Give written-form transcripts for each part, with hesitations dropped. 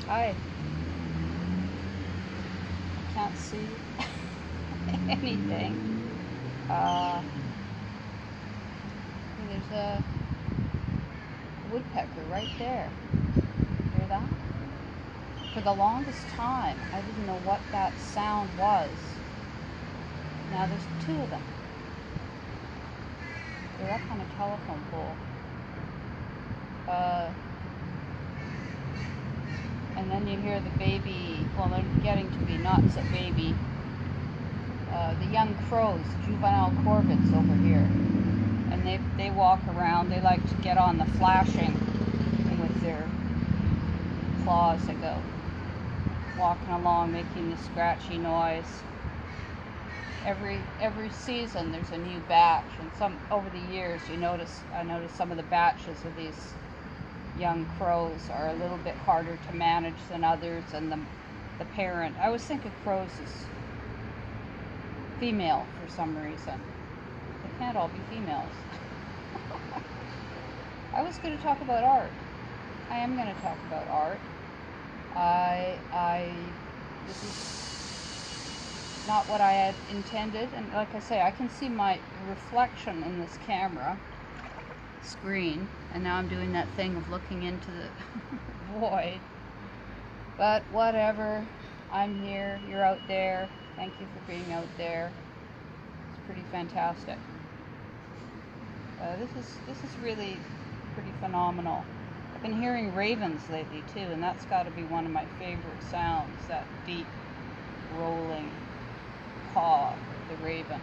Hi. I can't see anything. There's a woodpecker right there. Hear that? For the longest time, I didn't know what that sound was. Now there's two of them. They're up on a telephone pole. And then you hear the baby, well, they're getting to be not so baby, the young crows, juvenile corvids over here. And they walk around, they like to get on the flashing with their claws that go walking along, making the scratchy noise. Every season there's a new batch, and some over the years I notice some of the batches of these young crows are a little bit harder to manage than others, and the parent, I always think of crows as female for some reason. They can't all be females. I was going to talk about art. I am going to talk about art. This is not what I had intended, and like I say, I can see my reflection in this camera screen, and now I'm doing that thing of looking into the void. But whatever, I'm here, you're out there. Thank you for being out there. It's pretty fantastic. This is really pretty phenomenal. I've been hearing ravens lately too, and that's got to be one of my favorite sounds, that deep rolling caw of the raven.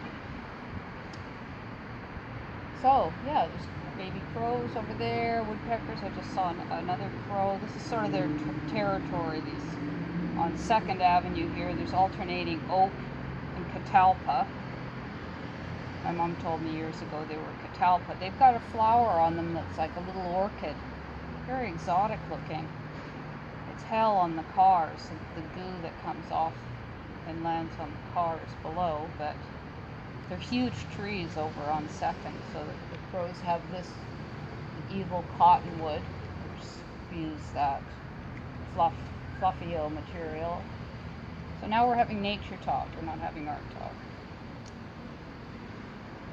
So yeah, there's baby crows over there, woodpeckers. I just saw another crow. This is sort of their territory. These on 2nd Avenue here, there's alternating oak and catalpa. My mom told me years ago they were catalpa. They've got a flower on them that's like a little orchid. Very exotic looking. It's hell on the cars, the goo that comes off and lands on the cars below, but they're huge trees over on 2nd, so the crows have this evil cottonwood, which spews that fluffy material. So now we're having nature talk, we're not having art talk.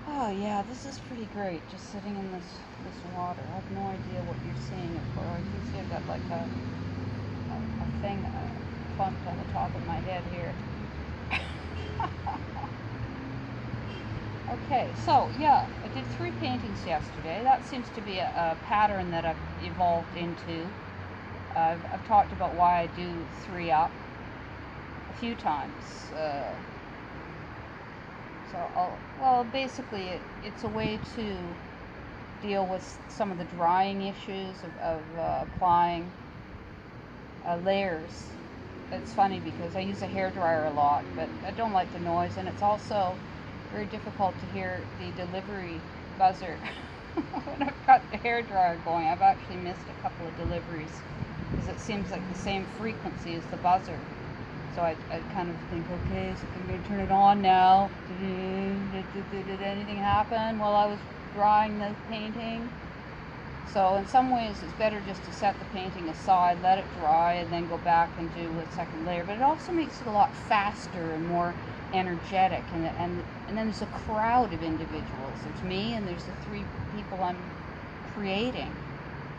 Oh yeah, this is pretty great, just sitting in this water. I have no idea what you're seeing it for. I can see I've got like a thing, a font on the top of my head here. Okay, so yeah, I did 3 paintings yesterday. That seems to be a pattern that I've evolved into. I've talked about why I do 3 up a few times. Basically it's a way to deal with some of the drying issues of applying layers. It's funny because I use a hairdryer a lot, but I don't like the noise, and it's also very difficult to hear the delivery buzzer. When I've got the hairdryer going, I've actually missed a couple of deliveries because it seems like the same frequency as the buzzer. So I kind of think, okay, so I'm going to turn it on now. Did anything happen while I was drying the painting? So in some ways it's better just to set the painting aside, let it dry, and then go back and do a second layer. But it also makes it a lot faster and more energetic. And then there's a crowd of individuals. There's me and there's the 3 people I'm creating.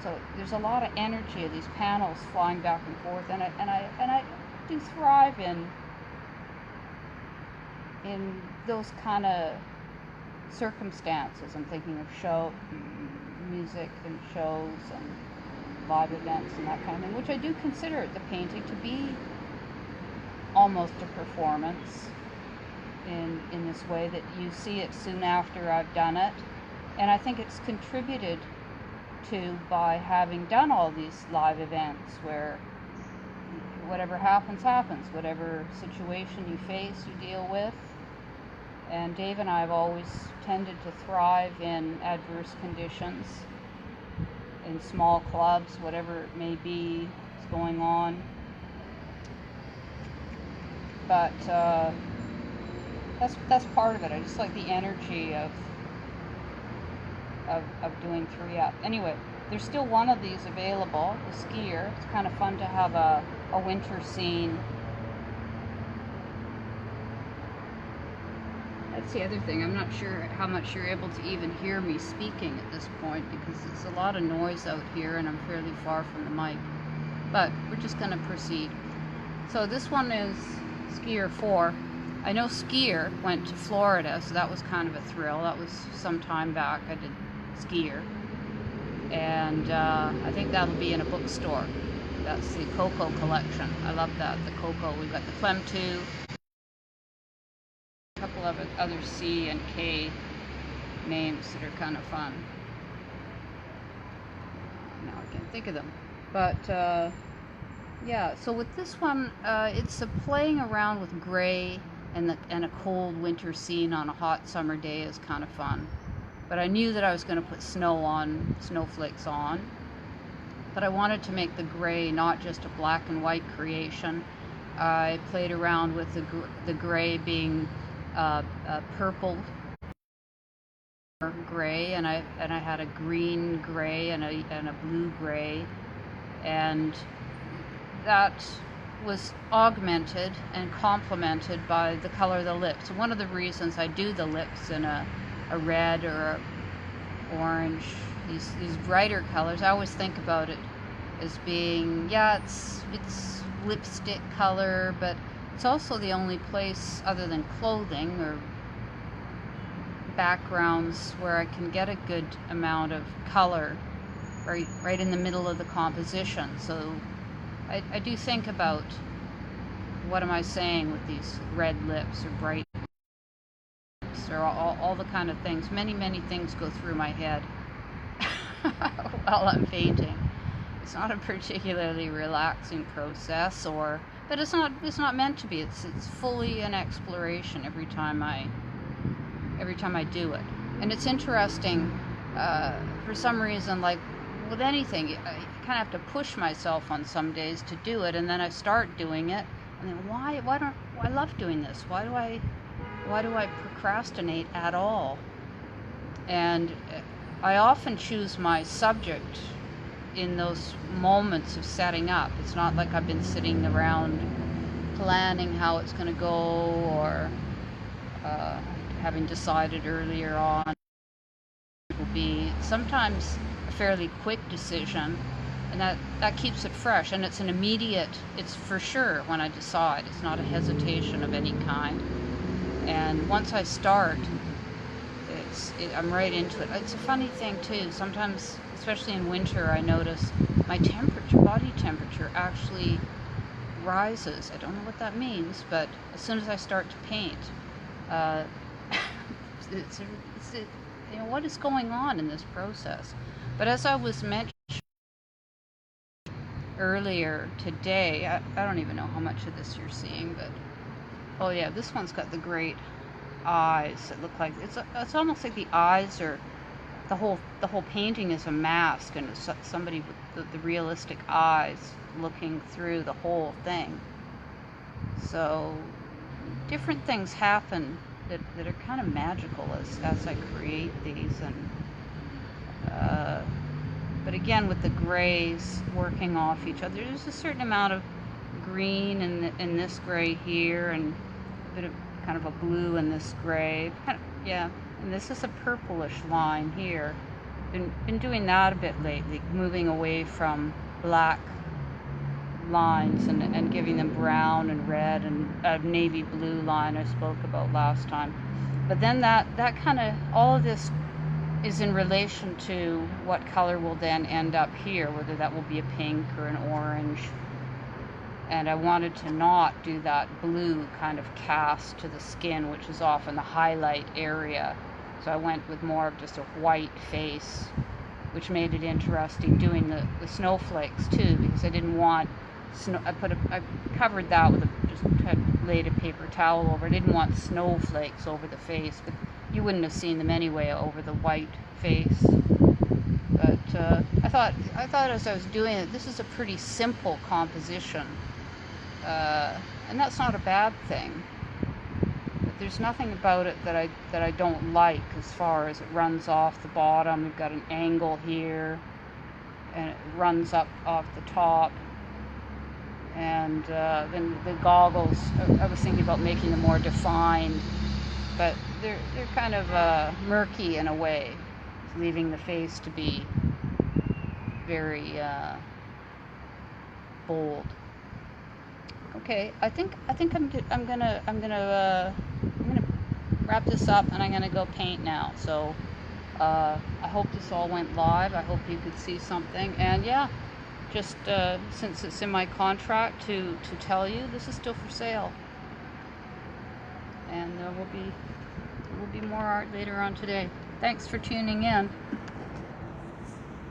So there's a lot of energy of these panels flying back and forth, and I do thrive in those kind of circumstances. I'm thinking of music and shows and live events and that kind of thing, which I do consider the painting to be almost a performance in this way, that you see it soon after I've done it. And I think it's contributed to by having done all these live events where whatever happens, whatever situation you face, you deal with. And Dave and I have always tended to thrive in adverse conditions, in small clubs, whatever it may be is going on. But that's part of it. I just like the energy of doing 3 up. Anyway, there's still one of these available, the Skier. It's kind of fun to have a winter scene. That's the other thing. I'm not sure how much you're able to even hear me speaking at this point because there's a lot of noise out here and I'm fairly far from the mic. But we're just going to proceed. So this one is Skier 4. I know Skier went to Florida, so that was kind of a thrill. That was some time back. I did Skier. And I think that'll be in a bookstore. That's the Coco collection. I love that, the Coco. We've got the Clem 2, a couple of other C and K names that are kind of fun. Now I can't think of them. But yeah, so with this one, it's a playing around with gray and a cold winter scene on a hot summer day is kind of fun. But I knew that I was going to put snowflakes on. But I wanted to make the gray not just a black and white creation. I played around with the gray being purple gray, and I had a green gray and a blue gray, and that was augmented and complemented by the color of the lips. One of the reasons I do the lips in a red or a orange, these brighter colors, I always think about it as being, yeah, it's lipstick color, but it's also the only place other than clothing or backgrounds where I can get a good amount of color right in the middle of the composition. So I do think about what am I saying with these red lips or bright lips or all the kind of things. Many things go through my head while I'm painting. It's not a particularly relaxing process, but it's not meant to be. It's fully an exploration every time I do it. And it's interesting, for some reason, like with anything, I kind of have to push myself on some days to do it, and then I start doing it, and then I love doing this. Why do I procrastinate at all? And I often choose my subject in those moments of setting up. It's not like I've been sitting around planning how it's going to go or having decided earlier on. It will be sometimes a fairly quick decision, and that keeps it fresh, and it's for sure when I decide. It's not a hesitation of any kind. And once I start, I'm right into it. It's a funny thing too. Sometimes, especially in winter, I notice my body temperature actually rises. I don't know what that means, but as soon as I start to paint, what is going on in this process? But as I was mentioning earlier today, I don't even know how much of this you're seeing, but oh yeah, this one's got the great eyes. It look like it's almost like the eyes are the whole painting is a mask, and it's somebody with the realistic eyes looking through the whole thing. So different things happen that are kind of magical as I create these, and but again with the grays working off each other, there's a certain amount of green in this gray here, and a bit of kind of a blue in this gray. Yeah, and this is a purplish line here. Been doing that a bit lately, moving away from black lines and giving them brown and red and a navy blue line I spoke about last time. But then that kind of, all of this is in relation to what color will then end up here, whether that will be a pink or an orange. And I wanted to not do that blue kind of cast to the skin, which is often the highlight area. So I went with more of just a white face, which made it interesting doing the snowflakes too, because I didn't want snow. I covered that with just had laid a paper towel over. I didn't want snowflakes over the face, but you wouldn't have seen them anyway over the white face. But I thought as I was doing it, this is a pretty simple composition, and that's not a bad thing. But there's nothing about it that I don't like, as far as it runs off the bottom. We've got an angle here, and it runs up off the top. And then the goggles, I was thinking about making them more defined, but they're kind of murky in a way, leaving the face to be very bold. Okay, I think I'm gonna wrap this up, and I'm gonna go paint now. So I hope this all went live. I hope you could see something, and yeah, just since it's in my contract to tell you, this is still for sale, and there will be more art later on today. Thanks for tuning in.